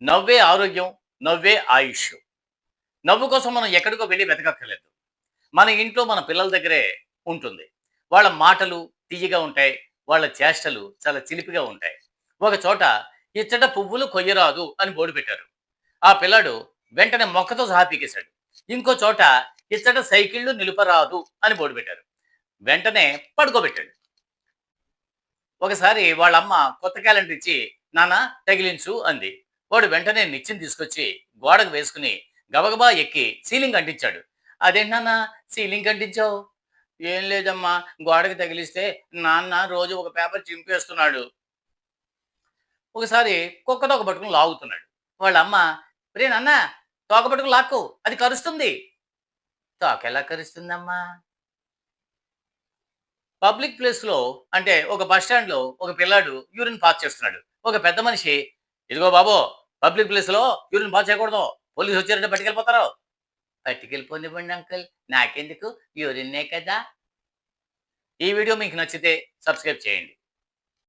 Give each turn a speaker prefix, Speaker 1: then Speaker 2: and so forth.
Speaker 1: నవ్వే ఆరోగ్యం, నవ్వే ఆయుష్. నవ్వు కోసం మనం ఎక్కడికో వెళ్లి వెతకక్కర్లేదు. మన ఇంట్లో మన పిల్లల దగ్గరే ఉంటుంది. వాళ్ళ మాటలు తియ్యగా ఉంటాయి. వాళ్ళ చేష్టలు చాలా చిలిపిగా ఉంటాయి. ఒక చోట "ఇచ్చట పువ్వులు కొయ్యరాదు" అని బోర్డు పెట్టారు. ఆ పిల్లాడు వెంటనే మొక్కతో సహా పీకేశాడు. ఇంకో చోట "ఇచ్చట సైకిళ్ళు నిలుపరాదు" అని బోర్డు పెట్టారు. వెంటనే పడుకోబెట్టాడు. ఒకసారి వాళ్ళమ్మ కొత్త క్యాలెండర్ ఇచ్చి నాన్న తగిలించు అంది. వాడు వెంటనే నిచ్చెన తీసుకొచ్చి గోడకు వేసుకుని గబగబా ఎక్కి సీలింగ్ అంటించాడు. అదేంటి నాన్న సీలింగ్ అంటించావు? ఏం లేదమ్మా, గోడకి తగిలిస్తే నాన్న రోజు ఒక పేపర్ చింపేస్తున్నాడు. ఒకసారి కుక్క తోక పట్టుకుని లాగుతున్నాడు. వాళ్ళ అమ్మ రే నాన్న తోక పట్టుకుని లాక్కు, అది కరుస్తుంది. తోక ఎలా కరుస్తుందమ్మా? పబ్లిక్ ప్లేస్‌లో అంటే ఒక బస్ స్టాండ్‌లో ఒక పిల్లాడు యూరిన్ పాస్ చేస్తున్నాడు. ఒక పెద్ద మనిషి, "ఇదిగో బాబు, పబ్లిక్ ప్లేస్‌లో యూరిన్ పాస్ చేయకూడదు. పోలీసొచ్చారంటే పట్టుకెళ్ళిపోతారు." "పట్టుకెళ్ళిపోనివ్వండి అంకుల్. నాకెందుకు? యూరినే కదా." ఈ వీడియో మీకు నచ్చితే సబ్స్క్రైబ్ చేయండి.